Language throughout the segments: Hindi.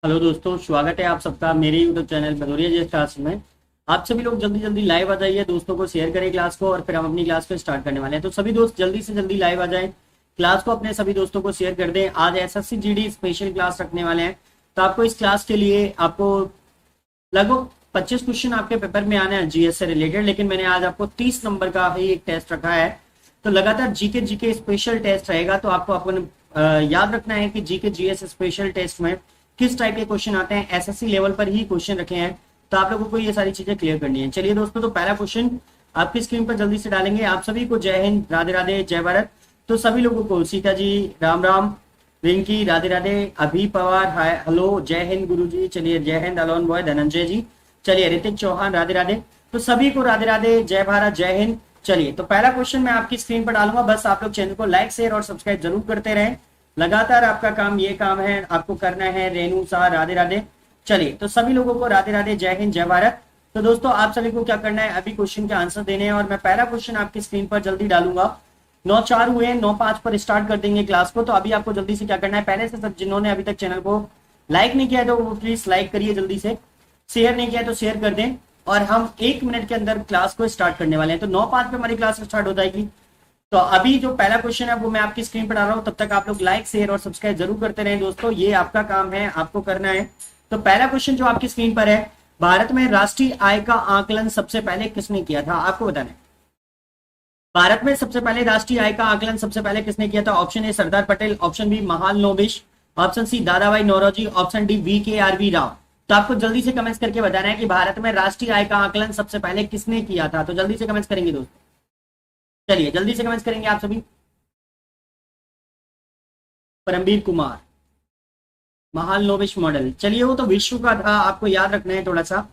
हेलो दोस्तों, स्वागत है आप सबका मेरे यूट्यूब चैनल भदौरिया जी क्लास में। आप सभी लोग जल्दी जल्दी लाइव आ जाइए, दोस्तों को शेयर करें क्लास को और फिर हम अपनी क्लास को स्टार्ट करने वाले हैं। तो सभी दोस्त जल्दी से जल्दी लाइव आ जाएं, क्लास को अपने सभी दोस्तों को शेयर कर दें। आज एसएससी जीडी स्पेशल क्लास रखने वाले हैं, तो आपको इस क्लास के लिए आपको लगभग 25 क्वेश्चन आपके पेपर में आना है जीएस से रिलेटेड, लेकिन मैंने आज आपको 30 नंबर का ही एक टेस्ट रखा है। तो लगातार जीके जीके स्पेशल टेस्ट रहेगा, तो आपको अपन याद रखना है कि जीके जीएस स्पेशल टेस्ट में किस टाइप के क्वेश्चन आते हैं। एसएससी लेवल पर ही क्वेश्चन रखे हैं, तो आप लोगों को ये सारी चीजें क्लियर करनी है। चलिए दोस्तों, तो पहला क्वेश्चन आपकी स्क्रीन पर जल्दी से डालेंगे। आप सभी को जय हिंद, राधे राधे, जय भारत। तो सभी लोगों को सीता जी राम राम, रिंकी राधे राधे, अभी पवार हाय हेलो, जय हिंद गुरु जी। चलिए जय हिंद अलोन बॉय धनंजय जी। चलिए ऋतिक चौहान राधे राधे। तो सभी को राधे राधे, जय भारत, जय हिंद। चलिए तो पहला क्वेश्चन मैं आपकी स्क्रीन पर डालूंगा, बस आप लोग चैनल को लाइक शेयर और सब्सक्राइब जरूर करते रहें। लगातार आपका काम ये काम है, आपको करना है। रेणु शाह राधे राधे। चलिए तो सभी लोगों को राधे राधे, जय हिंद, जय भारत। तो दोस्तों आप सभी को क्या करना है, अभी क्वेश्चन के आंसर देने हैं और मैं पहला क्वेश्चन आपकी स्क्रीन पर जल्दी डालूंगा। 9:04 हुए, 9:05 पर स्टार्ट कर देंगे क्लास को। तो अभी आपको जल्दी से क्या करना है, पहले से सब जिन्होंने अभी तक चैनल को लाइक नहीं किया है तो वो प्लीज लाइक करिए जल्दी से, शेयर नहीं किया तो शेयर कर दें और हम 1 मिनट के अंदर क्लास को स्टार्ट करने वाले हैं। तो 9:05 पे हमारी क्लास स्टार्ट हो जाएगी। तो अभी जो पहला क्वेश्चन है वो मैं आपकी स्क्रीन पर डाल रहा हूं, तब तक आप लोग लाइक शेयर और सब्सक्राइब जरूर करते रहें दोस्तों, ये आपका काम है, आपको करना है। तो पहला क्वेश्चन जो आपकी स्क्रीन पर है, भारत में राष्ट्रीय आय का आकलन सबसे पहले किसने किया था, आपको बताना है। भारत में सबसे पहले राष्ट्रीय आय का आकलन सबसे पहले किसने किया था? Option A Sardar Patel, option B Mahalanobis, option C Dadabhai Naoroji, option D VKRV Rao. तो आपको जल्दी से कमेंट्स करके बताना है कि भारत में राष्ट्रीय आय का आकलन सबसे पहले किसने किया था। तो जल्दी से कमेंट्स करेंगे दोस्तों, चलिए जल्दी से कमेंट्स करेंगे आप सभी। परमबीर कुमार, महालनोबिस मॉडल, चलिए वो तो विश्व का था, आपको याद रखना है थोड़ा सा।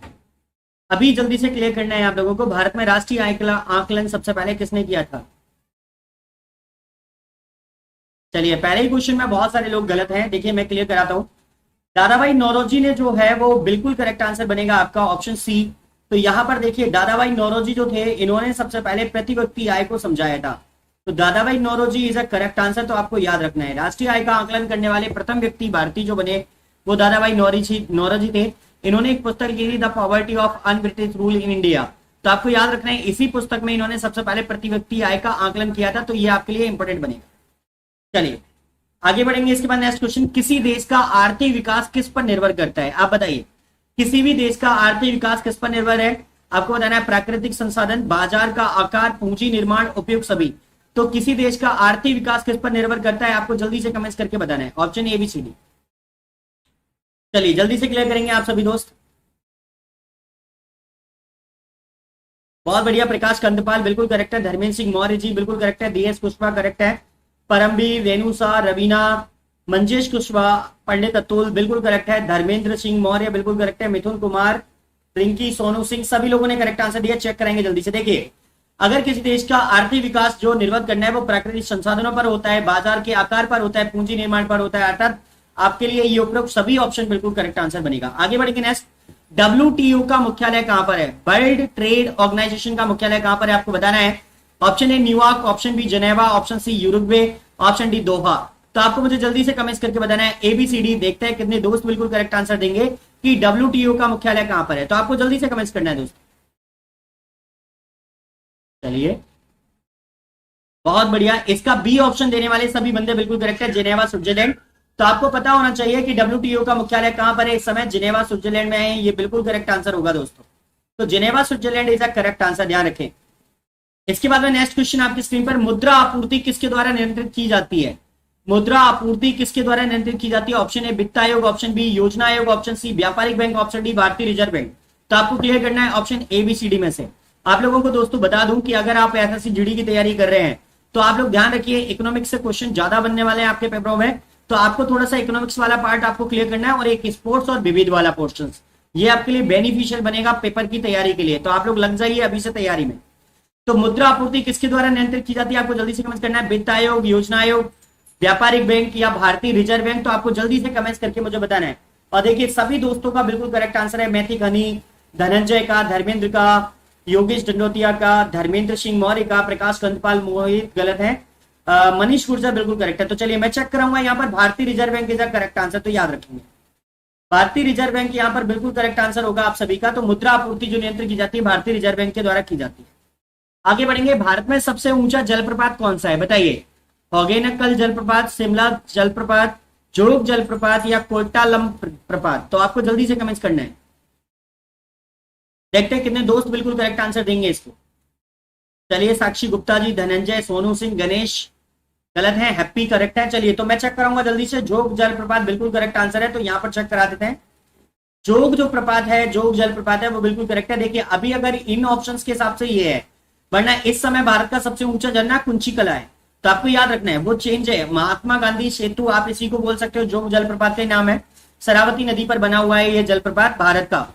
अभी जल्दी से क्लियर करना है आप लोगों को, भारत में राष्ट्रीय आय का आकलन सबसे पहले किसने किया था। चलिए पहले ही क्वेश्चन में बहुत सारे लोग गलत हैं, देखिए मैं क्लियर कराता हूं। दादाभाई नौरोजी ने जो है वो बिल्कुल करेक्ट आंसर बनेगा आपका ऑप्शन सी। तो यहां पर देखिए दादाभाई नौरोजी जो थे, इन्होंने सबसे पहले प्रति व्यक्ति आय को समझाया था। तो Dadabhai Naoroji is a correct answer. तो आपको याद रखना है, राष्ट्रीय आय का आकलन करने वाले प्रथम व्यक्ति भारतीय जो बने वो दादाभाई नौरोजी थे। इन्होंने एक पुस्तक लिखी थी, the poverty of un-British rule in India. तो आपको याद रखना है, इसी पुस्तक में इन्होंने सबसे पहले प्रति व्यक्ति आय का आकलन किया था। तो ये आपके लिए इंपॉर्टेंट बनेगा। चलिए आगे बढ़ेंगे। इसके बाद नेक्स्ट क्वेश्चन, किसी देश का आर्थिक विकास किस पर निर्भर करता है, आप बताइए। किसी भी देश का आर्थिक विकास किस पर निर्भर है? आपको बताना है प्राकृतिक संसाधन, बाजार का आकार, पूंजी निर्माण, उपयोग सभी। तो किसी देश का आर्थिक विकास किस पर निर्भर करता है, आपको जल्दी से कमेंट्स करके बताना है। Option ABCD। चलिए जल्दी से क्लियर करेंगे आप सभी दोस्त। बहुत बढ़िया, प्रकाश कंदपाल बिल्कुल करेक्ट है, धर्मेंद्र सिंह मौर्य जी बिल्कुल करेक्ट है, DS कुशवाहा करेक्ट है, परमबीर, रेणुसा, रवीना, मंजेश कुशवाहा, पंडित अतुल बिल्कुल करेक्ट है, धर्मेंद्र सिंह मौर्य बिल्कुल करेक्ट है, मिथुन कुमार, रिंकी, सोनू सिंह, सभी लोगों ने करेक्ट आंसर दिया। चेक करेंगे जल्दी से। देखिए अगर किसी देश का आर्थिक विकास जो निर्भर करना है वो प्राकृतिक संसाधनों पर होता है, बाजार के आकार पर होता है, पूंजी निर्माण पर होता है, अर्थात आपके लिए ये उपरोक्त सभी ऑप्शन बिल्कुल करेक्ट आंसर बनेगा। आगे बढ़ेंगे नेक्स्ट, WTO का मुख्यालय कहां पर है? वर्ल्ड ट्रेड ऑर्गेनाइजेशन का मुख्यालय कहां पर है, आपको बताना है। Option A New York, option B Geneva, option C Uruguay, option D Doha. तो आपको मुझे जल्दी से कमेंट्स करके बताना है ABCD। देखते हैं कितने दोस्त बिल्कुल करेक्ट आंसर देंगे कि WTO का मुख्यालय कहां पर है। तो आपको जल्दी से कमेंट्स करना है दोस्त। चलिए बहुत बढ़िया, इसका बी ऑप्शन देने वाले सभी बंदे बिल्कुल करेक्ट है, जेनेवा स्विट्जरलैंड। तो आपको पता होना चाहिए कि WTO का मुख्यालय कहां पर है इस समय, जेनेवा स्विट्जरलैंड में है, ये बिल्कुल करेक्ट आंसर होगा दोस्तों। तो Geneva Switzerland is a correct answer, ध्यान रखें। इसके बाद में नेक्स्ट क्वेश्चन आपकी स्क्रीन पर, मुद्रा आपूर्ति किसके द्वारा नियंत्रित की जाती है? मुद्रा आपूर्ति किसके द्वारा नियंत्रित की जाती है? ऑप्शन ए वित्त आयोग, ऑप्शन बी योजना आयोग, ऑप्शन सी व्यापारिक बैंक, ऑप्शन डी भारतीय रिजर्व बैंक। तो आपको क्लियर करना है ऑप्शन ABCD में से। आप लोगों को दोस्तों बता दूं कि अगर आप एसएससी जीडी की तैयारी कर रहे हैं तो आप लोग ध्यान रखिए, इकोनॉमिक्स से क्वेश्चन ज्यादा बनने वाले हैं आपके पेपरों में। तो आपको थोड़ा सा इकोनॉमिक्स वाला पार्ट आपको क्लियर करना है और एक स्पोर्ट्स और विविध वाला पोर्शन, ये आपके लिए बेनिफिशियल बनेगा पेपर की तैयारी के लिए। तो आप लोग लग जाइए अभी से तैयारी में। तो मुद्रा आपूर्ति किसके द्वारा नियंत्रित की जाती है, आपको जल्दी से कमेंट करना है। वित्त आयोग, योजना आयोग, व्यापारिक बैंक या भारतीय रिजर्व बैंक। तो आपको जल्दी से कमेंट्स करके मुझे बताना है। और देखिए सभी दोस्तों का बिल्कुल करेक्ट आंसर है, मैथिक हनी, धनंजय का, धर्मेंद्र का, योगेश दंडोतिया का, धर्मेंद्र सिंह मौर्य का, प्रकाश कंदपाल, मोहित गलत है, मनीष गुर्जर बिल्कुल करेक्ट है। तो चलिए मैं चेक कराऊंगा यहाँ पर, भारतीय reserve bank is correct answer, तो याद रखेंगे। भारतीय रिजर्व बैंक यहाँ पर बिल्कुल करेक्ट आंसर होगा आप सभी का। तो मुद्रा आपूर्ति जो नियंत्रित की जाती है भारतीय रिजर्व बैंक के द्वारा की जाती है। आगे बढ़ेंगे, भारत में सबसे ऊंचा जलप्रपात कौन सा है बताइए? होगेनकल जलप्रपात, शिमला जलप्रपात, जोग जलप्रपात या कोटालम प्रपात? तो आपको जल्दी से कमेंट्स करना है। देखते हैं कितने दोस्त बिल्कुल करेक्ट आंसर देंगे इसको। चलिए, साक्षी गुप्ता जी, धनंजय, सोनू सिंह, गणेश गलत है, हैप्पी करेक्ट है। चलिए तो मैं चेक कराऊंगा जल्दी से। जोग जलप्रपात बिल्कुल करेक्ट आंसर है, तो यहां पर चेक करा देते हैं। जोग जो प्रपात है, जोग जलप्रपात है, वो बिल्कुल करेक्ट है। देखिए अभी अगर इन ऑप्शंस के हिसाब से ये है, वरना इस समय भारत का सबसे ऊंचा झरना कुंचिकला है, तो आपको याद रखना है वो चेंज है। महात्मा गांधी सेतु आप इसी को बोल सकते हो, जोग जलप्रपात का नाम है। शरावती नदी पर बना हुआ है ये जलप्रपात भारत का।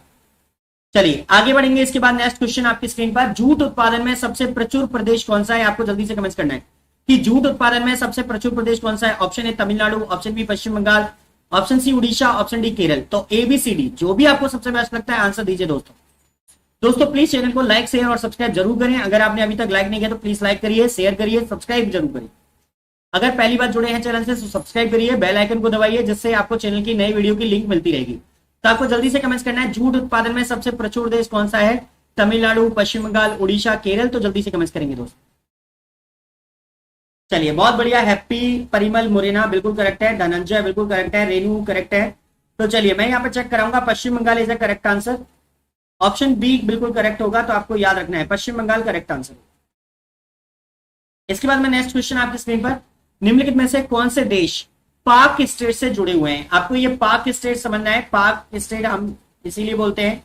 चलिए आगे बढ़ेंगे। इसके बाद नेक्स्ट क्वेश्चन आपकी स्क्रीन पर, जूट उत्पादन में सबसे प्रचुर प्रदेश कौन सा है? आपको जल्दी से कमेंट करना है कि जूट उत्पादन में सबसे प्रचुर प्रदेश कौन सा है। Option A Tamil Nadu, option B Paschim Bangal, option C Orissa, option D Kerala. तो ABCD जो भी आपको सबसे बेस्ट लगता है आंसर दीजिए दोस्तों प्लीज चैनल को लाइक शेयर और सब्सक्राइब जरूर करें। अगर आपने अभी तक लाइक नहीं किया तो प्लीज लाइक करिए, शेयर करिए, सब्सक्राइब जरूर करिए। अगर पहली बार जुड़े हैं चैनल से तो सब्सक्राइब करिए, बेल आइकन को दबाइए, जिससे आपको चैनल की नई वीडियो की लिंक मिलती रहेगी। तो आपको जल्दी से कमेंट्स करना है, जूट उत्पादन में सबसे प्रचुर देश कौन सा है? तमिलनाडु, पश्चिम बंगाल, उड़ीसा, केरल? तो जल्दी से कमेंट्स करेंगे दोस्तों। चलिए बहुत बढ़िया, हैप्पी, परिमल मुरैना बिल्कुल करेक्ट है, धनंजय बिल्कुल करेक्ट है, रेनू करेक्ट है। तो चलिए मैं यहाँ पर चेक कराऊंगा, Paschim Bangal is the correct answer. Option B बिल्कुल करेक्ट होगा, तो आपको याद रखना है पश्चिम बंगाल करेक्ट आंसर। इसके बाद में नेक्स्ट क्वेश्चन आपकी स्क्रीन पर, निम्नलिखित में से कौन से देश पाक स्टेट से जुड़े हुए हैं? आपको ये पाक स्टेट समझना है। पाक स्टेट हम इसीलिए बोलते हैं,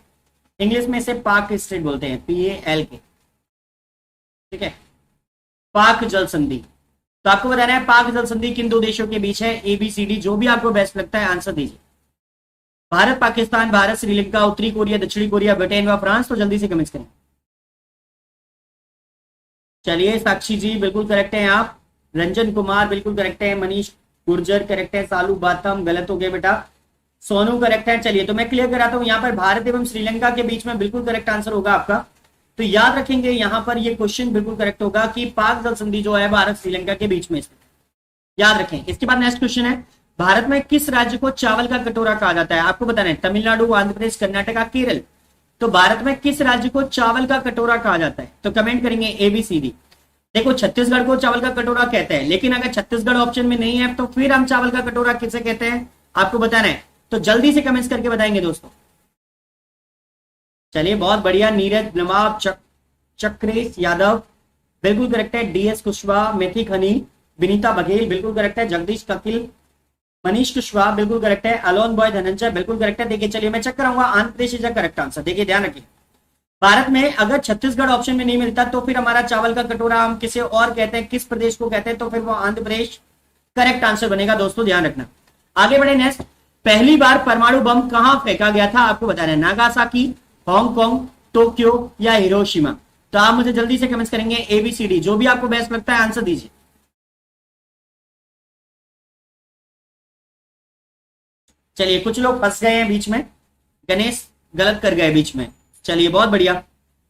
इंग्लिश में से पाक स्टेट बोलते हैं, PAL के, ठीक है, पाक जल संधि। तो आपको बताना है पाक जल संधि किन दो देशों के बीच है? ABCD जो भी आपको बेस्ट लगता है आंसर दीजिए। भारत, पाकिस्तान, भारत, श्रीलंका, उत्तरी कोरिया, दक्षिणी कोरिया, ब्रिटेन व फ्रांस? तो जल्दी से कमेंट्स करें। चलिए साक्षी जी बिल्कुल करेक्ट है आप, रंजन कुमार बिल्कुल करेक्ट है, मनीष गुर्जर करेक्ट है, सालू बातम गलत हो गया बेटा, सोनू करेक्ट है। चलिए तो मैं क्लियर कराता हूं, यहाँ पर भारत एवं श्रीलंका के बीच में बिल्कुल करेक्ट आंसर होगा आपका। तो याद रखेंगे यहाँ पर ये क्वेश्चन बिल्कुल करेक्ट होगा कि पाक जल संधि जो है भारत श्रीलंका के बीच में, याद रखें। इसके बाद नेक्स्ट क्वेश्चन है, भारत में किस राज्य को चावल का कटोरा कहा जाता है? आपको बताना है तमिलनाडु, आंध्र प्रदेश, कर्नाटका, केरल। तो भारत में किस राज्य को चावल का कटोरा कहा जाता है? तो कमेंट करेंगे ABCD। देखो छत्तीसगढ़ को चावल का कटोरा कहते हैं, लेकिन अगर छत्तीसगढ़ ऑप्शन में नहीं है तो फिर हम चावल का कटोरा किसे कहते हैं आपको बताना है। तो जल्दी से कमेंट्स करके बताएंगे दोस्तों। चलिए बहुत बढ़िया, नीरज नवाब, चक्रेश यादव बिल्कुल करेक्ट है, DS कुशवाहा, मेथी खनी, विनीता बघेल बिल्कुल करेक्ट है, जगदीश ककिल, मनीष कुशवाहा बिल्कुल करेक्ट है, अलोन बॉय धनंजय बिल्कुल करेक्ट है। देखिए चलिए मैं चेक कराऊंगा, Andhra Pradesh is the correct answer. देखिए ध्यान रखिए, भारत में अगर छत्तीसगढ़ ऑप्शन में नहीं मिलता तो फिर हमारा चावल का कटोरा हम किसे और कहते हैं, किस प्रदेश को कहते हैं? तो फिर वो आंध्र प्रदेश करेक्ट आंसर बनेगा दोस्तों, ध्यान रखना। आगे बढ़े नेक्स्ट, पहली बार परमाणु बम कहां फेंका गया था? आपको बताना है नागासाकी, हांगकांग, टोक्यो या हिरोशिमा। तो आप मुझे जल्दी से कमेंट्स करेंगे ABCD जो भी आपको बेस्ट लगता है आंसर दीजिए। चलिए कुछ लोग फंस गए हैं बीच में, गणेश गलत कर गए बीच में। चलिए बहुत बढ़िया,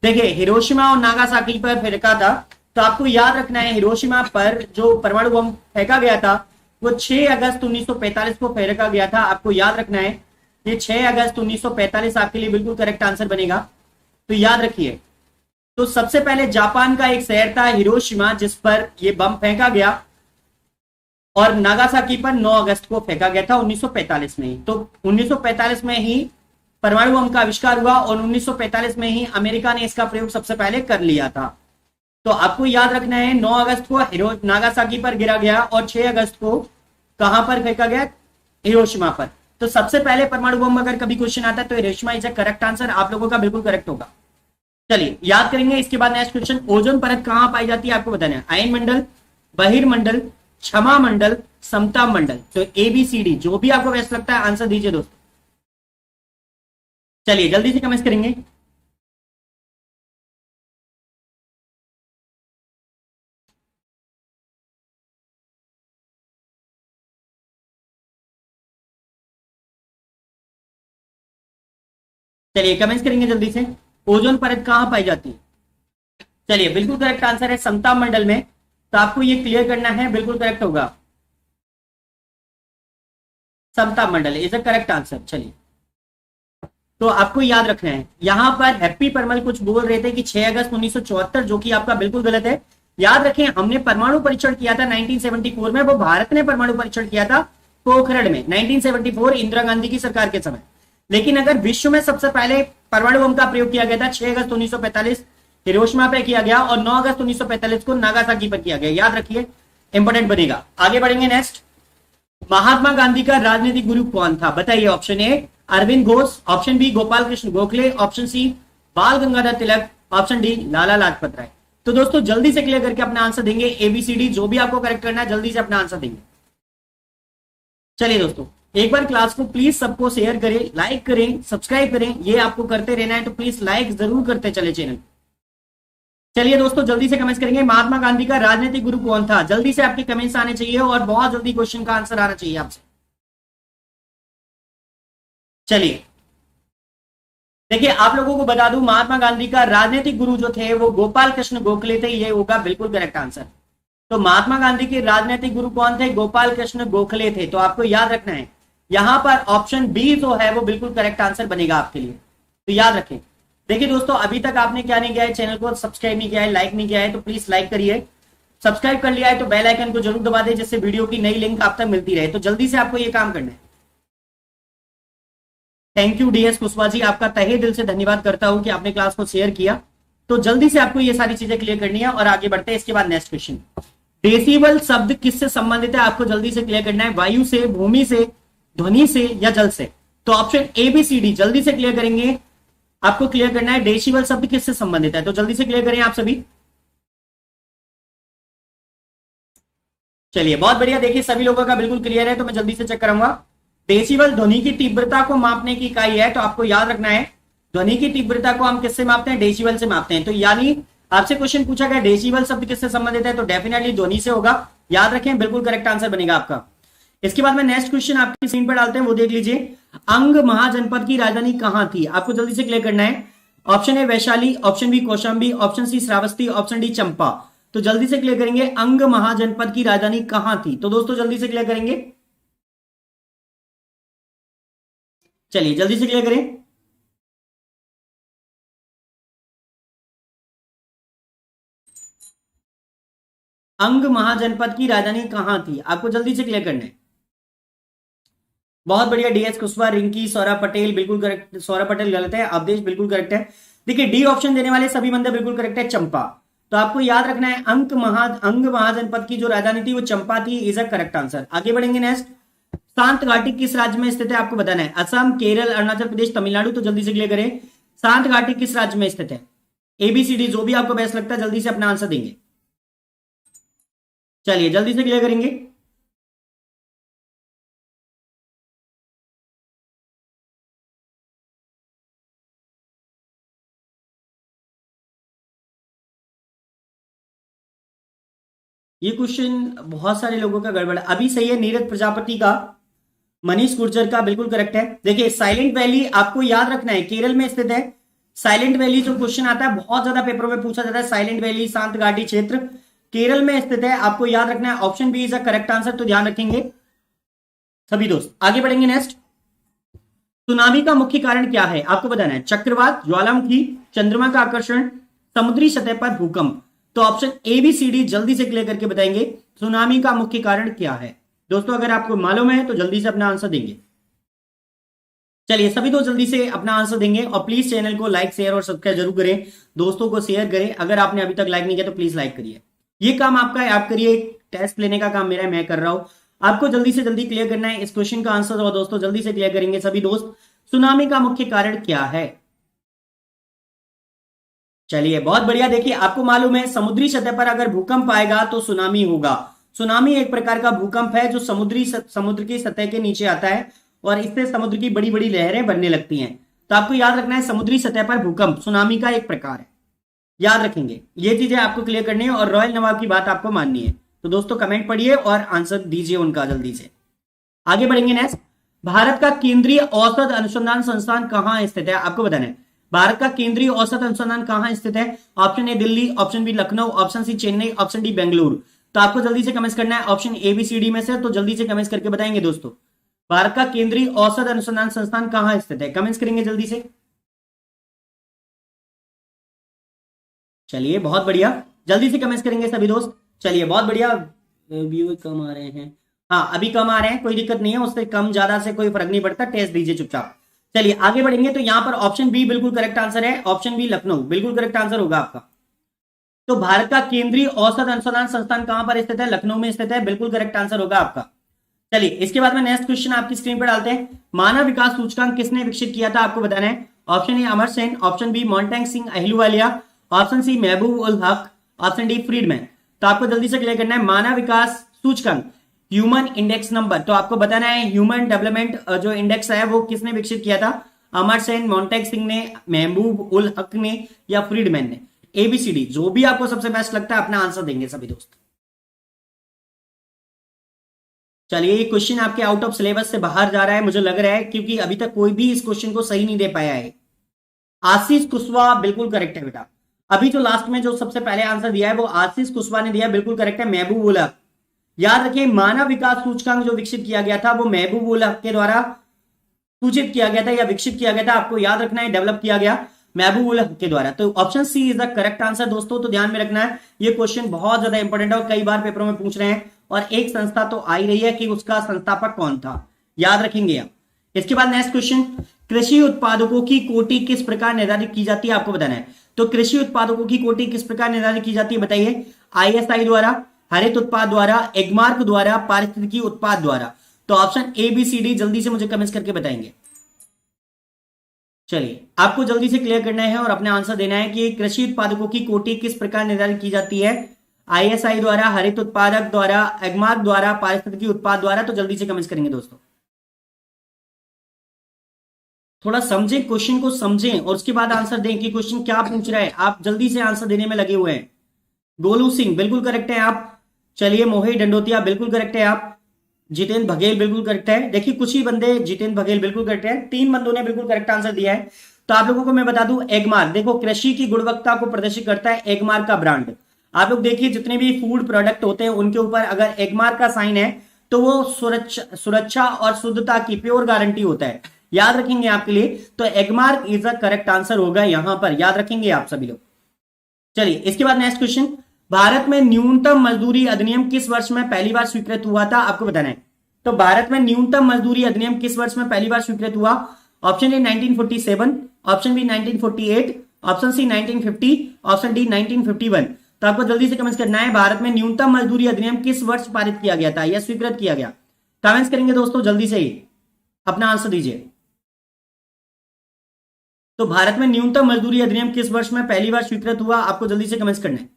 देखिए हिरोशिमा और नागासाकी पर फेंका था, तो आपको याद रखना है हिरोशिमा पर जो परमाणु बम फेंका गया था वो 6 अगस्त 1945 को फेंका गया था। आपको याद रखना है ये 6 अगस्त 1945 आपके लिए बिल्कुल करेक्ट आंसर बनेगा, तो याद रखिए। तो सबसे पहले जापान का एक शहर था हिरोशिमा जिस पर यह बम फेंका गया, और नागासाकी पर 9 अगस्त को फेंका गया था 1945 में ही। तो 1945 में ही परमाणु बम का आविष्कार हुआ और 1945 में ही अमेरिका ने इसका प्रयोग सबसे पहले कर लिया था। तो आपको याद रखना है 9 अगस्त को नागासाकी पर गिरा गया और 6 अगस्त को कहां पर फेंका गया? हिरोशिमा पर। तो सबसे पहले परमाणु बम अगर कभी क्वेश्चन आता है तो Hiroshima is a correct answer, आप लोगों का बिल्कुल करेक्ट होगा। चलिए याद करेंगे। इसके बाद नेक्स्ट क्वेश्चन, ओजोन परत कहां पाई जाती है? आपको बताना है आयन मंडल, बहिर्मंडल, क्षमा मंडल, समता मंडल। तो ABCD जो भी आपको बेस्ट लगता है आंसर दीजिए दोस्तों। चलिए जल्दी से कमेंट करेंगे। चलिए कमेंट्स करेंगे जल्दी से, ओजोन परत कहां पाई जाती है? चलिए बिल्कुल करेक्ट आंसर है समता मंडल में। तो आपको ये क्लियर करना है, बिल्कुल करेक्ट होगा, समता मंडल इज अ करेक्ट आंसर। चलिए तो आपको याद रखना है, यहां पर हैप्पी परमल कुछ बोल रहे थे कि 6 अगस्त 1974, जो कि आपका बिल्कुल गलत है। याद रखें, हमने परमाणु परीक्षण किया था 1974 में, वो भारत ने परमाणु परीक्षण किया था पोखरण में 1974 इंदिरा गांधी की सरकार के समय। लेकिन अगर विश्व में सबसे पहले परमाणु बम का प्रयोग किया गया था 6 अगस्त 1945 हिरोशिमा पे किया गया, और 9 अगस्त 1945 को नागासाकी पर किया गया। याद रखिए, इंपोर्टेंट बनेगा। आगे बढ़ेंगे नेक्स्ट। महात्मा गांधी का राजनीतिक गुरु कौन था? बताइए। Option A Arvind Ghosh, option B Gopal Krishna Gokhale, option C Bal Gangadhar Tilak, option D Lala Lajpat Rai. तो दोस्तों जल्दी से क्लियर करके अपना आंसर देंगे, एबीसीडी जो भी आपको करेक्ट करना है जल्दी से अपना आंसर देंगे। चलिए दोस्तों, एक बार क्लास को प्लीज सबको शेयर करें, लाइक करें, सब्सक्राइब करें, ये आपको करते रहना है, तो प्लीज लाइक जरूर करते चले चैनल। चलिए दोस्तों, जल्दी से कमेंट्स करेंगे, महात्मा गांधी का राजनीतिक गुरु कौन था? जल्दी से आपके कमेंट्स आने चाहिए और बहुत जल्दी क्वेश्चन का आंसर आना चाहिए आपसे। चलिए देखिए, आप लोगों को बता दूं, महात्मा गांधी का राजनीतिक गुरु जो थे वो गोपाल कृष्ण गोखले थे। ये होगा बिल्कुल करेक्ट आंसर। तो महात्मा गांधी के राजनीतिक गुरु कौन थे? गोपाल कृष्ण गोखले थे। तो आपको याद रखना है, यहां पर ऑप्शन बी जो है वो बिल्कुल करेक्ट आंसर बनेगा आपके लिए। तो याद रखें। देखिए दोस्तों, अभी तक आपने क्या नहीं किया है, चैनल को सब्सक्राइब नहीं किया है, लाइक नहीं किया है, तो प्लीज लाइक करिए। सब्सक्राइब कर लिया है तो बेल आइकन को जरूर दबा दें, जिससे वीडियो की नई लिंक आप तक मिलती रहे। तो जल्दी से आपको ये काम करना है। Thank you DS Kushwaha ji, आपका तहे दिल से धन्यवाद करता हूं कि आपने क्लास को शेयर किया। तो जल्दी से आपको ये सारी चीजें क्लियर करनी है और आगे बढ़ते हैं। इसके बाद नेक्स्ट क्वेश्चन, डेसिबल शब्द किससे संबंधित है? आपको जल्दी से क्लियर करना है, वायु से, भूमि से, ध्वनि से या जल से? तो ऑप्शन एबीसीडी जल्दी से क्लियर करेंगे। आपको क्लियर करना है डेसिबल शब्द किससे संबंधित है, तो जल्दी से क्लियर करें आप सभी। चलिए बहुत बढ़िया, देखिए सभी लोगों का बिल्कुल क्लियर है, तो मैं जल्दी से चेक करूंगा। डेसिबल ध्वनि की तीव्रता को मापने की इकाई है, तो आपको याद रखना है ध्वनि की तीव्रता को हम किससे मापते हैं? डेसिबल से मापते हैं। तो यानी आपसे क्वेश्चन पूछा गया डेसिबल शब्द किससे संबंधित है, तो डेफिनेटली ध्वनि से होगा। याद रखें, बिल्कुल करेक्ट आंसर बनेगा आपका। इसके बाद में नेक्स्ट क्वेश्चन आपकी स्क्रीन पर डालते हैं, वो देख लीजिए। अंग महाजनपद की राजधानी कहां थी? आपको जल्दी से क्लियर करना है। Option A Vaishali, option B Kaushambi, option C Shravasti, option D Champa. तो जल्दी से क्लियर करेंगे, अंग महाजनपद की राजधानी कहां थी? तो दोस्तों जल्दी से क्लियर करेंगे। चलिए जल्दी से क्लियर करें। अंग महाजनपद की राजधानी कहां थी? आपको जल्दी से क्लियर करना है। बहुत बढ़िया, डीएस कुशवाहा, रिंकी, सौरभ पटेल बिल्कुल करेक्ट। सौरभ पटेल गलत है, अवधेश बिल्कुल करेक्ट है। देखिए डी ऑप्शन देने वाले सभी बंदे बिल्कुल करेक्ट है, चंपा। तो आपको याद रखना है, अंग महाजनपद की जो राजधानी थी वो चंपा थी, इज अ करेक्ट आंसर। आगे बढ़ेंगे नेक्स्ट। शांत घाटी किस राज्य में स्थित है? आपको बताना है। असम, केरल, अरुणाचल प्रदेश, तमिलनाडु। तो जल्दी से क्लियर करें, शांत घाटी किस राज्य में स्थित है? एबीसीडी जो भी आपको बेस्ट लगता है जल्दी से अपना आंसर देंगे। चलिए जल्दी से क्लियर करेंगे। ये क्वेश्चन बहुत सारे लोगों का गड़बड़ है। अभी सही है नीरज प्रजापति का, मनीष गुर्जर का बिल्कुल करेक्ट है। देखिए साइलेंट वैली आपको याद रखना है, केरल में स्थित है। साइलेंट वैली जो क्वेश्चन आता है बहुत ज्यादा पेपरों में पूछा जाता है, साइलेंट वैली, शांत घाटी क्षेत्र केरल में स्थित है। आपको याद रखना है option B is a correct answer. तो ध्यान रखेंगे सभी दोस्त। आगे बढ़ेंगे नेक्स्ट। सुनामी का मुख्य कारण क्या है? आपको बताना है। चक्रवात, ज्वालामुखी, चंद्रमा का आकर्षण, समुद्री सतह पर भूकंप। तो option A B C D जल्दी से क्लियर करके बताएंगे, सुनामी का मुख्य कारण क्या है? दोस्तों अगर आपको मालूम है तो जल्दी से अपना आंसर देंगे। चलिए सभी दोस्त जल्दी से अपना आंसर देंगे और प्लीज चैनल को लाइक, शेयर और सब्सक्राइब जरूर करें, दोस्तों को शेयर करें। अगर आपने अभी तक लाइक नहीं किया तो प्लीज लाइक करिए। ये काम आपका है, आप करिए। टेस्ट लेने का काम मेरा है, मैं कर रहा हूं। आपको जल्दी से जल्दी क्लियर करना है इस क्वेश्चन का आंसर, और दोस्तों जल्दी से क्लियर करेंगे सभी दोस्त। सुनामी का मुख्य कारण क्या है? चलिए बहुत बढ़िया। देखिए आपको मालूम है समुद्री सतह पर अगर भूकंप आएगा तो सुनामी होगा। सुनामी एक प्रकार का भूकंप है जो समुद्र की सतह के नीचे आता है और इससे समुद्र की बड़ी बड़ी लहरें बनने लगती हैं। तो आपको याद रखना है समुद्री सतह पर भूकंप सुनामी का एक प्रकार है। याद रखेंगे, ये चीजें आपको क्लियर करनी है और रॉयल नवाब की बात आपको माननी है। तो दोस्तों कमेंट पढ़िए और आंसर दीजिए उनका जल्दी से। आगे बढ़ेंगे नेक्स्ट। भारत का केंद्रीय औसत अनुसंधान संस्थान कहां स्थित है? आपको बताना है भारत का केंद्रीय औसत अनुसंधान कहां स्थित है। Option A Delhi, option B Lucknow, option C Chennai, option D Bengaluru. तो आपको जल्दी से कमेंट करना है option A B C D में से। तो जल्दी से कमेंट करके बताएंगे दोस्तों। भारत का केंद्रीय औषध अनुसंधान संस्थान कहां स्थित है? कमेंट्स करेंगे जल्दी से। चलिए बहुत बढ़िया, जल्दी से कमेंट्स करेंगे सभी दोस्त। चलिए बहुत बढ़िया, व्यू कम आ रहे हैं। हाँ अभी कम आ रहे हैं, कोई दिक्कत नहीं है, उससे कम ज्यादा से कोई फर्क नहीं पड़ता, टेस्ट दीजिए चुपचाप। चलिए आगे बढ़ेंगे। तो यहां पर ऑप्शन बी बिल्कुल करेक्ट आंसर है, ऑप्शन बी लखनऊ बिल्कुल करेक्ट आंसर होगा आपका। तो भारत का केंद्रीय औषध अनुसंधान संस्थान कहां पर स्थित है? लखनऊ में स्थित है, बिल्कुल करेक्ट आंसर होगा आपका। चलिए इसके बाद में नेक्स्ट क्वेश्चन आपकी स्क्रीन पर डालते हैं। मानव विकास सूचकांक किसने विकसित किया था? आपको बताना है। Option A Amar Sen, option B Montek Singh Ahluwalia, option C Mahbub ul हक, ऑप्शन डी फ्रीडमैन। तो आपको जल्दी से क्लियर करना है। मानव विकास सूचकांक, ह्यूमन इंडेक्स नंबर, तो आपको बताना है ह्यूमन डेवलपमेंट जो इंडेक्स है वो किसने विकसित किया था? अमर सेन, मोन्टेग सिंह ने, महबूब उल हक ने या फ्रीडमैन ने? एबीसीडी जो भी आपको सबसे बेस्ट लगता है अपना आंसर देंगे सभी दोस्त। चलिए ये क्वेश्चन आपके आउट ऑफ सिलेबस से बाहर जा रहा है मुझे लग रहा है, क्योंकि अभी तक कोई भी इस क्वेश्चन को सही नहीं दे पाया है। आशीष कुशवाहा बिल्कुल करेक्ट है बेटा। अभी जो लास्ट में जो सबसे पहले आंसर दिया है वो आशीष कुशवाहा ने दिया, बिल्कुल करेक्ट है। महबूब उल हक, याद रखिए मानव विकास सूचकांक जो विकसित किया गया था वो महबूब उल हक के द्वारा सूचित किया गया था या विकसित किया गया था, आपको याद रखना है, डेवलप किया गया महबूब उल हक के द्वारा। तो option C is the correct answer दोस्तों। तो ध्यान में रखना है, ये क्वेश्चन बहुत ज्यादा इंपॉर्टेंट है और कई बार पेपरों में पूछ रहे हैं, और एक संस्था तो आ ही रही है कि उसका संस्थापक कौन था, याद रखेंगे आप। इसके बाद नेक्स्ट क्वेश्चन, कृषि उत्पादकों की कोटि किस प्रकार निर्धारित की जाती है? आपको बताना है। तो कृषि उत्पादकों की कोटि किस प्रकार निर्धारित की जाती है बताइए? आईएसआई द्वारा, हरित उत्पाद द्वारा, एगमार्क द्वारा, पारिस्थितिकी उत्पाद द्वारा। तो option A B C D जल्दी से मुझे कमेंट्स करके बताएंगे। चलिए आपको जल्दी से क्लियर करना है और अपना आंसर देना है कि कृषि उत्पादकों की कोटि किस प्रकार निर्धारित की जाती है? आईएसआई द्वारा, हरित उत्पादक द्वारा, एगमार्क द्वारा, पारिस्थितिकी उत्पाद द्वारा। तो जल्दी से कमेंट्स करेंगे दोस्तों। थोड़ा समझें, क्वेश्चन को समझें और उसके बाद आंसर दें कि क्वेश्चन क्या पूछ रहा है। आप जल्दी से आंसर देने में लगे हुए हैं। गोलू सिंह बिल्कुल करेक्ट है आप। चलिए मोहित डंडोतिया बिल्कुल करेक्ट है आप। जितेंद्र बघेल बिल्कुल करेक्ट है। देखिए कुछ ही बंदे, जितेंद्र बघेल बिल्कुल करेक्ट है, 3 बंदों ने बिल्कुल करेक्ट आंसर दिया है। तो आप लोगों को मैं बता दूं, एगमार्क देखो कृषि की गुणवत्ता को प्रदर्शित करता है एगमार्क का ब्रांड। आप लोग देखिए जितने भी फूड प्रोडक्ट होते हैं उनके ऊपर अगर एगमार्क का साइन है तो वो सुरक्षा और शुद्धता की प्योर गारंटी होता है, याद रखेंगे आपके लिए। तो Agmark is a correct answer होगा यहां पर, याद रखेंगे आप सभी लोग। चलिए इसके बाद नेक्स्ट क्वेश्चन, भारत में न्यूनतम मजदूरी अधिनियम किस वर्ष में पहली बार स्वीकृत हुआ था? आपको बताना है। तो भारत में न्यूनतम मजदूरी अधिनियम किस वर्ष में पहली बार स्वीकृत हुआ? Option A 1947, option B 1948, option C 1950, option D 1951। तो आपको जल्दी से कमेंट्स करना है, भारत में न्यूनतम मजदूरी अधिनियम किस वर्ष पारित किया गया था या स्वीकृत किया गया? कमेंट्स करेंगे दोस्तों जल्दी से ही, अपना आंसर दीजिए। तो भारत में न्यूनतम मजदूरी अधिनियम किस वर्ष में पहली बार स्वीकृत हुआ? आपको जल्दी से कमेंट्स करना है।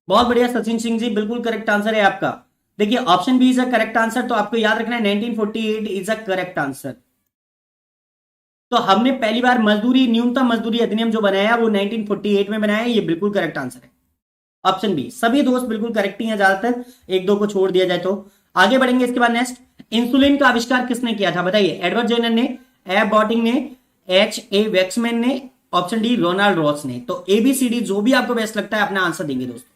बहुत बढ़िया सचिन सिंह जी, बिल्कुल करेक्ट आंसर है आपका। देखिए option B is a correct answer, तो आपको याद रखना है 1948 इज अ करेक्ट आंसर। तो हमने पहली बार मजदूरी, न्यूनतम मजदूरी अधिनियम जो बनाया वो 1948 में बनाया, ये बिल्कुल करेक्ट आंसर है ऑप्शन बी। सभी दोस्त बिल्कुल करेक्ट ही हैं, ज्यादातर एक दो को छोड़ दिया जाए तो। आगे बढ़ेंगे इसके बाद नेक्स्ट, इंसुलिन का आविष्कार किसने किया था बताइए? एडवर्ड जेनर ने, एब बॉटिंग ने, एच ए वैक्समैन ने, ऑप्शन डी रोनाल्ड रॉस ने। तो एबीसीडी जो भी आपको बेस्ट लगता है अपना आंसर देंगे दोस्तों।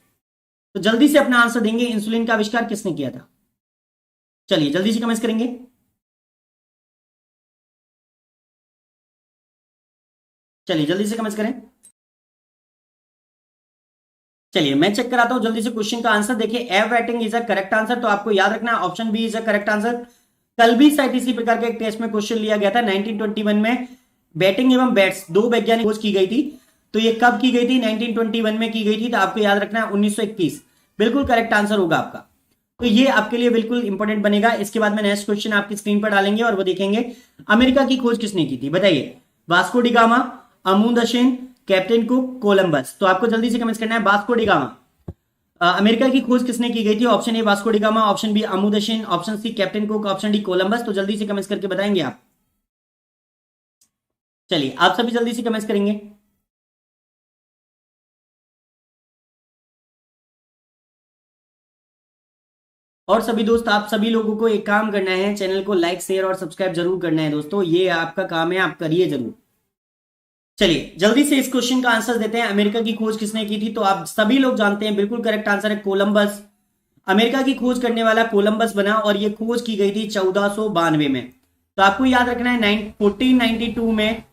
तो जल्दी से अपना आंसर देंगे, इंसुलिन का आविष्कार किसने किया था? चलिए जल्दी से कमेंट्स करेंगे। चलिए जल्दी से कमेंट्स करें। चलिए मैं चेक कराता हूं जल्दी से क्वेश्चन का आंसर। देखिए abetting is a correct answer, तो आपको याद रखना है option B is a correct answer. कल भी शायद इसी प्रकार के एक टेस्ट में क्वेश्चन लिया गया था 1921 में। बैटिंग एवं बैट्स दो वैज्ञानिक खोज की गई थी, तो ये कब की गई थी? 1921 में की गई थी। तो आपको याद रखना है 1921 बिल्कुल करेक्ट आंसर होगा आपका। तो ये आपके लिए बिल्कुल इंपॉर्टेंट बनेगा। इसके बाद में नेक्स्ट क्वेश्चन आपकी स्क्रीन पर डालेंगे और वो देखेंगे, अमेरिका की खोज किसने की थी बताइए? Vasco da Gama, Amundsen, captain Cook, Columbus. तो आपको जल्दी से कमेंट्स करना है, वास्को डी गामा अमेरिका की खोज किसने की गई थी? Option A Vasco da Gama, option B Amundsen, option C captain Cook, option D Columbus. तो जल्दी से कमेंट्स करके बताएंगे आप। चलिए आप सभी जल्दी से कमेंट्स करेंगे। और सभी दोस्त, आप सभी लोगों को एक काम करना है, चैनल को लाइक शेयर और सब्सक्राइब जरूर करना है दोस्तों, ये आपका काम है, आप करिए जरूर। चलिए जल्दी से इस क्वेश्चन का आंसर देते हैं, अमेरिका की खोज किसने की थी? तो आप सभी लोग जानते हैं बिल्कुल करेक्ट आंसर है कोलंबस। अमेरिका की खोज करने वाला कोलंबस बना और ये खोज की गई थी 1492 में। तो आपको याद रखना है 1492 में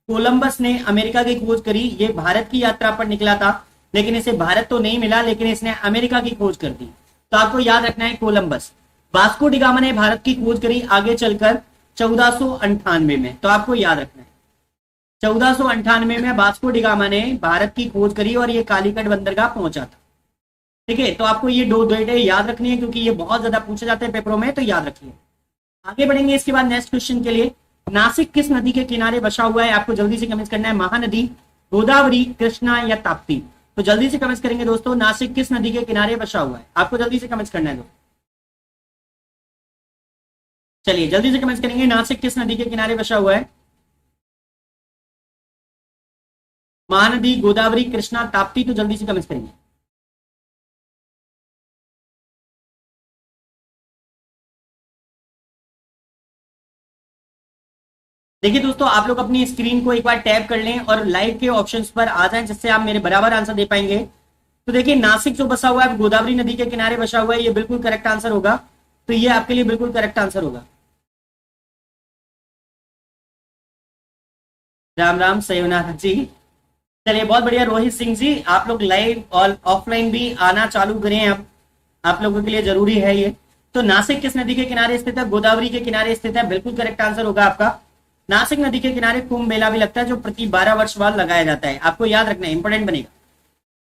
कोलंबस ने अमेरिका की खोज करी। ये भारत की यात्रा पर निकला था, लेकिन इसे भारत तो नहीं मिला, लेकिन इसने अमेरिका की खोज कर दी। तो आपको याद रखना है कोलंबस। वास्को डी गामा ने भारत की खोज करी आगे चलकर 1498 में। तो आपको याद रखना है 1498 में वास्को डी गामा ने भारत की खोज करी और ये कालीकट बंदरगाह पहुंचा था। ठीक है, तो आपको ये दो डेटे याद रखनी है क्योंकि ये बहुत ज्यादा पूछे जाते हैं पेपरों में, तो याद रखिए। आगे बढ़ेंगे इसके बाद नेक्स्ट क्वेश्चन के लिए। नासिक किस नदी के किनारे बसा हुआ है? आपको जल्दी से कमेंट करना है। महानदी, गोदावरी, कृष्णा या ताप्ती? तो जल्दी से कमेंट करेंगे दोस्तों, नासिक किस नदी के किनारे बसा हुआ है? आपको जल्दी से कमेंट करना है दोस्तों। चलिए जल्दी से कमेंट करेंगे, नासिक किस नदी के किनारे बसा हुआ है? महानदी, गोदावरी, कृष्णा, ताप्ती? तो जल्दी से कमेंट करेंगे। देखिए दोस्तों, आप लोग अपनी स्क्रीन को एक बार टैप कर लें और लाइव के ऑप्शंस पर आ जाएं, जिससे आप मेरे बराबर आंसर दे पाएंगे। तो देखिए, नासिक जो बसा हुआ है गोदावरी नदी के किनारे बसा हुआ है, ये बिल्कुल करेक्ट आंसर होगा। तो ये आपके लिए बिल्कुल करेक्ट आंसर होगा। राम राम सयोनाथ जी। चलिए बहुत बढ़िया रोहित सिंह जी, आप लोग लाइव और ऑफलाइन भी आना चालू करें, अब आप लोगों के लिए जरूरी है ये। तो नासिक किस नदी के किनारे स्थित है? गोदावरी के किनारे स्थित है, बिल्कुल करेक्ट आंसर होगा आपका। नासिक नदी के किनारे कुंभ मेला भी लगता है, जो प्रति 12 वर्ष बाद लगाया जाता है। आपको याद रखना है, इंपॉर्टेंट बनेगा।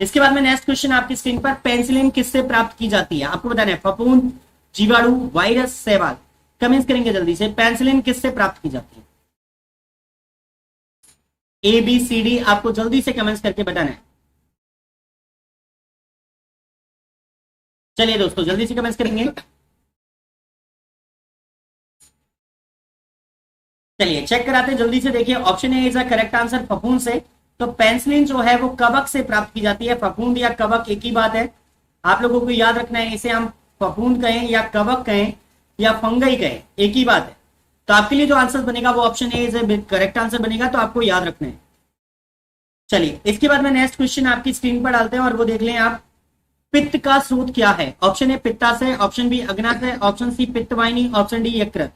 इसके बाद में नेक्स्ट क्वेश्चन आपकी स्क्रीन पर, पेंसिलिन किससे प्राप्त की जाती है? आपको बताना है, फफूंद, जीवाणु, वायरस, शैवाल? कमेंट्स करेंगे जल्दी से, पेंसिलिन किससे प्राप्त की जाती है? ABCD आपको जल्दी से कमेंट्स करके बताना है। चलिए दोस्तों जल्दी से कमेंट्स करेंगे। चलिए चेक कराते हैं जल्दी से। देखिए option A is a correct answer, फफूंद से। तो पेंसिलिन जो है वो कवक से प्राप्त की जाती है। फफूंद या कवक एक ही बात है, आप लोगों को याद रखना है। इसे हम फफूंद कहें या कवक कहें या फंगई कहें, एक ही बात है। तो आपके लिए जो आंसर बनेगा वो option A is correct answer बनेगा, तो आपको याद रखना है। चलिए इसके बाद में नेक्स्ट क्वेश्चन आपकी स्क्रीन पर डालते हैं और वो देख लें आप। पित्त का स्रोत क्या है? ऑप्शन ए पित्ता से, ऑप्शन बी अग्ना से, ऑप्शन सी पित्तवाहिनी, ऑप्शन डी यकृत?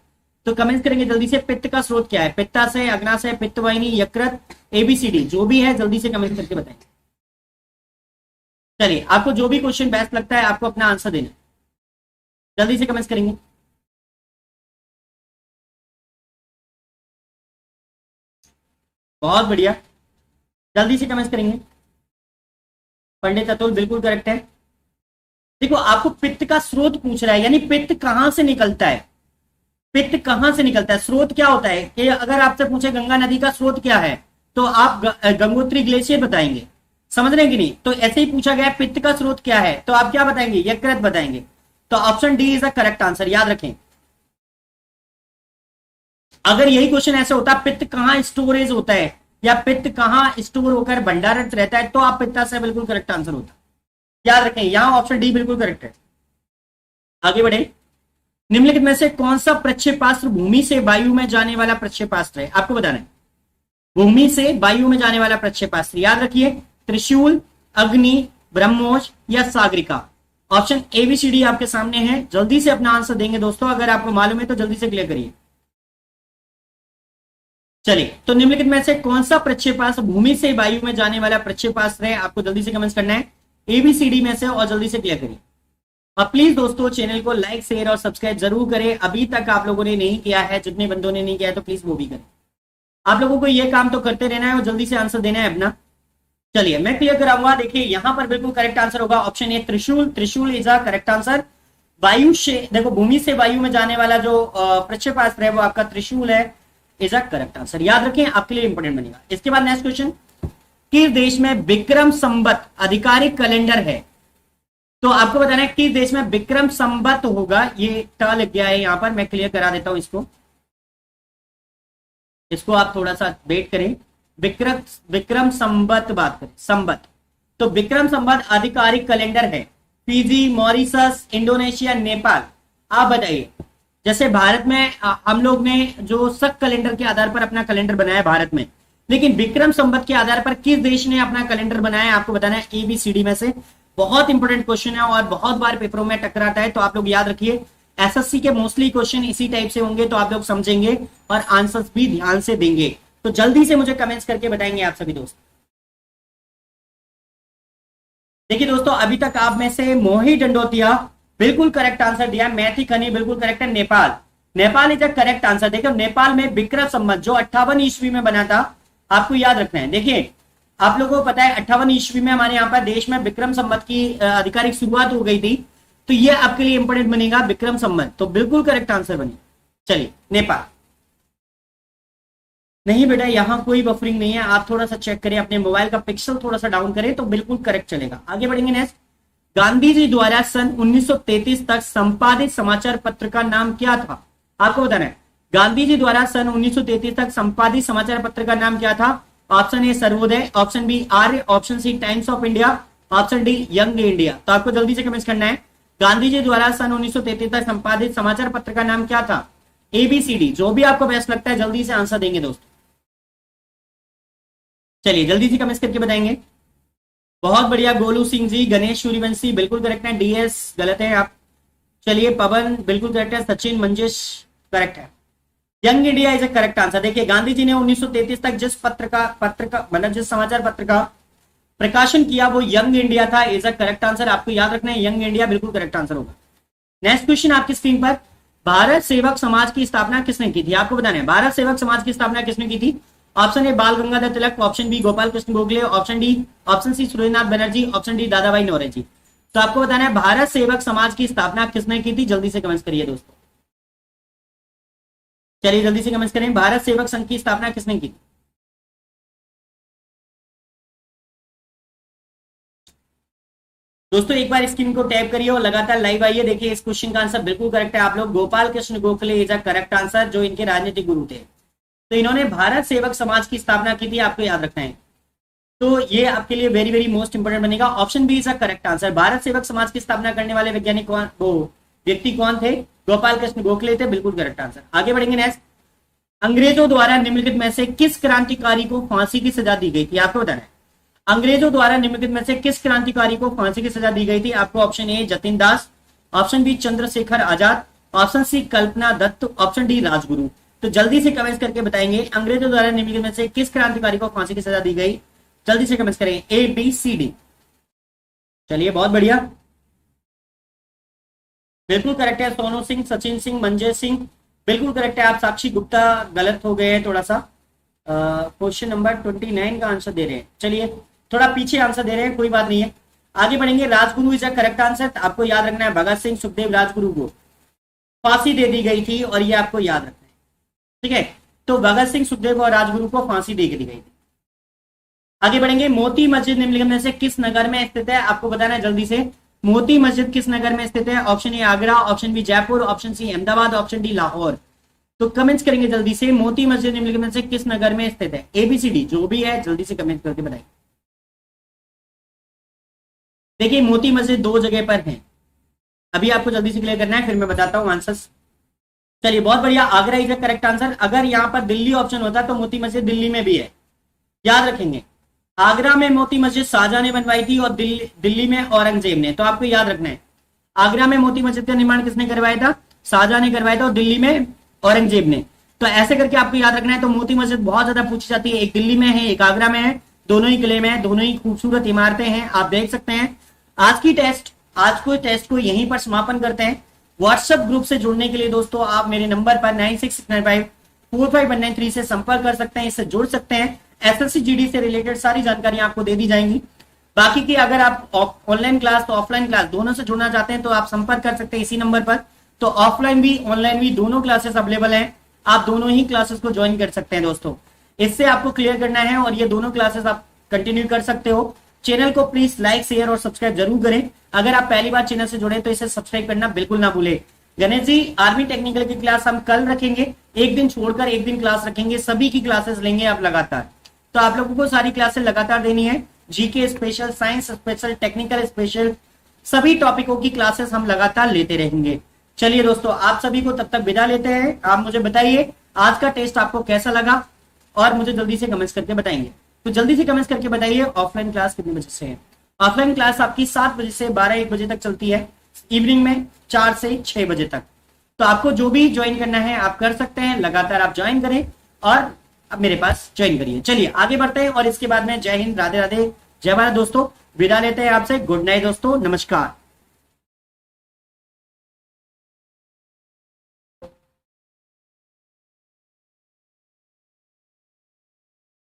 तो कमेंट करेंगे जल्दी से, पित्त का स्रोत क्या है? पित्ता से, अग्ना से, पित्तवाहिनी, यकृत, ABCD? जो भी है जल्दी से कमेंट करके बताएं। चलिए आपको जो भी क्वेश्चन बेस्ट लगता है आपको अपना आंसर देना, जल्दी से कमेंट करेंगे। बहुत बढ़िया, जल्दी से कमेंट करेंगे। पंडित अतुल बिल्कुल करेक्ट है। देखो आपको पित्त का स्रोत पूछ रहा है, यानी पित्त कहां से निकलता है? पित्त कहां से निकलता है? स्रोत क्या होता है कि अगर आपसे पूछे गंगा नदी का स्रोत क्या है, तो आप गंगोत्री ग्लेशियर बताएंगे, समझ रहे हैं कि नहीं? तो ऐसे ही पूछा गया पित्त का स्रोत क्या है, तो आप क्या बताएंगे? यकृत बताएंगे। तो option D is the correct answer, याद रखें। अगर यही क्वेश्चन ऐसे होता पित्त कहां स्टोरेज होता है या पित्त कहां स्टोर होकर भंडारित रहता है, तो आप पित्ता से बिल्कुल करेक्ट आंसर होता। याद रखें, यहां ऑप्शन डी बिल्कुल करेक्ट है। आगे बढ़े। निम्नलिखित में से कौन सा प्रक्षेपास्त्र भूमि से वायु में जाने वाला प्रक्षेपास्त्र है? आपको बताना है, भूमि से वायु में जाने वाला प्रक्षेपास्त्र। याद रखिए, त्रिशूल, अग्नि, ब्रह्मोस या सागरिका? ऑप्शन ABCD आपके सामने है, जल्दी से अपना आंसर देंगे दोस्तों। अगर आपको मालूम है तो जल्दी से क्लियर करिए। चलिए, तो निम्नलिखित में से कौन सा प्रक्षेपास्त्र भूमि से वायु में जाने वाला प्रक्षेपास्त्र है? आपको जल्दी से कमेंट करना है ABCD में से, और जल्दी से क्लियर करिए। और प्लीज दोस्तों चैनल को लाइक, शेयर और सब्सक्राइब जरूर करें। अभी तक आप लोगों ने नहीं किया है, जितने बंदों ने नहीं किया है तो प्लीज वो भी करें। आप लोगों को ये काम तो करते रहना है और जल्दी से आंसर देना है अपना। चलिए मैं क्लियर कराऊंगा। देखिए यहां पर बिल्कुल करेक्ट आंसर होगा ऑप्शन ए त्रिशूल। त्रिशूल इज अ करेक्ट आंसर। वायु से, देखो भूमि से वायु में जाने वाला जो प्रक्षेपास्त्र है वो आपका त्रिशूल है, इज अ करेक्ट आंसर। याद रखें, आपके लिए इंपोर्टेंट बनेगा। इसके बाद नेक्स्ट क्वेश्चन, किस देश में विक्रम संवत आधिकारिक कैलेंडर है? तो आपको बताना है किस देश में विक्रम संवत होगा। ये ट लग गया है यहां पर, मैं क्लियर करा देता हूं इसको आप थोड़ा सा वेट करें। विक्रम संवत बात करें, संवत। तो विक्रम संवत आधिकारिक कैलेंडर है फिजी, मॉरिशस, इंडोनेशिया, नेपाल? आप बताइए। जैसे भारत में हम लोग ने जो शक कैलेंडर के आधार पर अपना कैलेंडर बनाया भारत में, लेकिन विक्रम संवत के आधार पर किस देश ने अपना कैलेंडर बनाया है? आपको बताना है ABCD में से। बहुत इंपॉर्टेंट क्वेश्चन है और बहुत बार पेपरों में टकराता है, तो आप लोग याद रखिए एसएससी के मोस्टली क्वेश्चन इसी टाइप से होंगे, तो आप लोग समझेंगे और आंसर्स भी ध्यान से देंगे। तो जल्दी से मुझे कमेंट्स करके बताएंगे आप सभी दोस्त। देखिए दोस्तों, अभी तक आप में से मोहित डंडोतिया बिल्कुल करेक्ट आंसर दिया। मैथी खनी बिल्कुल करेक्ट है। Nepal, Nepal is a correct answer. देखो नेपाल में विक्रम संवत जो 58 ईस्वी में बना था, आपको याद रखना है। देखिए आप लोगों को पता है 58 ईस्वी में हमारे यहाँ पर देश में विक्रम संवत की आधिकारिक शुरुआत हो गई थी, तो ये आपके लिए इंपोर्टेंट बनेगा विक्रम संवत, तो बिल्कुल करेक्ट आंसर बने। चलिए नेपाल। नहीं बेटा यहां कोई बफरिंग नहीं है, आप थोड़ा सा चेक करें, अपने मोबाइल का पिक्सल थोड़ा सा डाउन करें तो बिल्कुल करेक्ट चलेगा। आगे बढ़ेंगे नेक्स्ट। गांधी जी द्वारा सन 1933 तक संपादित समाचार पत्र का नाम क्या था? आपको बताना है। गांधी जी द्वारा सन 1933 तक संपादित समाचार पत्र का नाम क्या था? Option A Sarvodaya, option B Arya, option C Times of India, option D young India. तो आपको जल्दी से कमेंट करना है। गांधी जी द्वारा सन 1933 तक संपादित समाचार पत्र का नाम क्या था? एबीसीडी, जो भी आपको बेस्ट लगता है जल्दी से आंसर देंगे दोस्तों। चलिए जल्दी से कमेंट करके बताएंगे। बहुत बढ़िया गोलू सिंह जी, गणेश सूर्यवंशी बिल्कुल करेक्ट है। डीएस गलत है आप। चलिए पवन बिल्कुल करेक्ट है। सचिन मंजेश करेक्ट है। Young India is a correct answer. देखिए गांधी जी ने 1933 तक जिस पत्र का मतलब जिस समाचार पत्र का प्रकाशन किया वो यंग इंडिया था। Is a correct answer. आपको याद रखना है यंग इंडिया बिल्कुल करेक्ट आंसर होगा। नेक्स्ट क्वेश्चन आपकी स्क्रीन पर। भारत सेवक समाज की स्थापना किसने की थी? आपको बताना है भारत सेवक समाज की स्थापना किसने की थी? Option A Bal Gangadhar Tilak, option B Gopal Krishna Gokhale, option C Suryanath Banerjee, option D Dadabhai Naoroji. तो आपको बताना है भारत सेवक समाज की स्थापना किसने की थी? जल्दी से कमेंट करिए दोस्तों। चलिए जल्दी से कमेंट करें, भारत सेवक संघ की स्थापना किसने की? दोस्तों एक बार स्क्रीन को टैप करिए और लगातार लाइव आइए। देखिए इस क्वेश्चन का आंसर बिल्कुल करेक्ट है आप लोग। Gopal Krishna Gokhale is a correct answer, जो इनके राजनीतिक गुरु थे। तो इन्होंने भारत सेवक समाज की स्थापना की थी, आपको याद रखना है। तो ये आपके लिए वेरी वेरी मोस्ट इंपोर्टेंट बनेगा। Option B is a correct answer. Bharat Sevak Samaj की स्थापना करने वाले वैज्ञानिक कौन, वो व्यक्ति कौन थे? गोपाल कृष्ण गोखले थे, बिल्कुल करेक्ट आंसर। आगे बढ़ेंगे नेक्स्ट। अंग्रेजों द्वारा निम्नलिखित में से किस क्रांतिकारी को फांसी की सजा दी गई थी? आपको बताना है अंग्रेजों द्वारा निम्नलिखित में से किस क्रांतिकारी को फांसी की सजा दी गई थी? आपको option A Jatin Das, option B Chandrashekhar Azad, option C Kalpana Dutt, option D Rajguru. तो जल्दी से कमेंट करके बताएंगे अंग्रेजों द्वारा निम्नलिखित में से किस क्रांतिकारी को फांसी की सजा दी गई? जल्दी से कमेंट करें ए बी सी डी। चलिए बहुत बढ़िया, बिल्कुल करेक्ट है। सोनू सिंह, सचिन सिंह, मंजय सिंह बिल्कुल करेक्ट है। आप साक्षी गुप्ता गलत हो गए हैं थोड़ा सा। क्वेश्चन नंबर 29 का आंसर दे रहे हैं। चलिए थोड़ा पीछे आंसर दे रहे हैं, कोई बात नहीं है। आगे बढ़ेंगे। Rajguru is a correct answer. आपको याद रखना है भगत सिंह सुखदेव राजगुरु को फांसी दे दी गई थी, और ये आपको याद रखना है, ठीक है। तो भगत सिंह सुखदेव और राजगुरु को फांसी दे दी गई थी। आगे बढ़ेंगे। मोती मस्जिद निम्नलिखित में से किस नगर में स्थित है? आपको बताना है जल्दी से, मोती मस्जिद किस नगर में स्थित है? Option A Agra, option B Jaipur, option C Ahmedabad, option D Lahore. तो कमेंट्स करेंगे जल्दी से, मोती मस्जिद निम्नलिखित में से किस नगर में स्थित है? एबीसीडी जो भी है जल्दी से कमेंट करके बताइए। देखिए मोती मस्जिद दो जगह पर है, अभी आपको जल्दी से क्लियर करना है, फिर मैं बताता हूँ आंसर्स। चलिए बहुत बढ़िया, Agra is a correct answer. अगर यहाँ पर दिल्ली ऑप्शन होता तो मोती मस्जिद दिल्ली में भी है, याद रखेंगे। आगरा में मोती मस्जिद शाहजहां ने बनवाई थी और दिल्ली में औरंगजेब ने। तो आपको याद रखना है आगरा में मोती मस्जिद का निर्माण किसने करवाया था? शाहजहां ने करवाया था, और दिल्ली में औरंगजेब ने। तो ऐसे करके आपको याद रखना है। तो मोती मस्जिद बहुत ज्यादा पूछी जाती है, एक दिल्ली में है एक आगरा में है, दोनों ही किले में है, दोनों ही खूबसूरत इमारतें हैं, आप देख सकते हैं। आज को टेस्ट को यहीं पर समापन करते हैं। व्हाट्सएप ग्रुप से जुड़ने के लिए दोस्तों आप मेरे नंबर पर 9665451993 से संपर्क कर सकते हैं, इससे जुड़ सकते हैं। एसएससी जीडी से रिलेटेड सारी जानकारी आपको दे दी जाएंगी। बाकी की अगर आप ऑनलाइन क्लास तो ऑफलाइन क्लास दोनों से जुड़ना चाहते हैं तो आप संपर्क कर सकते हैं इसी नंबर पर। तो ऑफलाइन भी ऑनलाइन भी दोनों क्लासेस अवेलेबल हैं, आप दोनों ही क्लासेस को ज्वाइन कर सकते हैं दोस्तों। इससे आपको क्लियर करना है, और ये दोनों क्लासेस आप कंटिन्यू कर सकते हो। चैनल को प्लीज लाइक शेयर और सब्सक्राइब जरूर करें। अगर आप पहली बार चैनल से जुड़े तो इसे सब्सक्राइब करना बिल्कुल ना भूले। गणेश जी आर्मी टेक्निकल की क्लास हम कल रखेंगे, एक दिन छोड़कर एक दिन क्लास रखेंगे, सभी की क्लासेस लेंगे आप लगातार। तो आप लोगों को सारी क्लासेस लगातार देनी है, GK special, science special, technical special, सभी टॉपिकों की क्लासेस हम लगातार लेते रहेंगे। चलिए दोस्तों आप सभी को तब तक विदा लेते हैं। आप मुझे बताइए आज का टेस्ट आपको कैसा लगा, और मुझे जल्दी से कमेंट्स करके बताएंगे। तो जल्दी से कमेंट्स करके बताइए ऑफलाइन क्लास कितने बजे से है। ऑफलाइन क्लास आपकी 7 बजे से 12-1 बजे तक चलती है, इवनिंग में 4 से 6 बजे तक। तो आपको जो भी ज्वाइन करना है आप कर सकते हैं, लगातार आप ज्वाइन करें और अब मेरे पास ज्वाइन करिए। चलिए आगे बढ़ते हैं और इसके बाद में जय हिंद, राधे राधे, जय भारत दोस्तों, विदा लेते हैं आपसे। गुड नाइट दोस्तों, नमस्कार।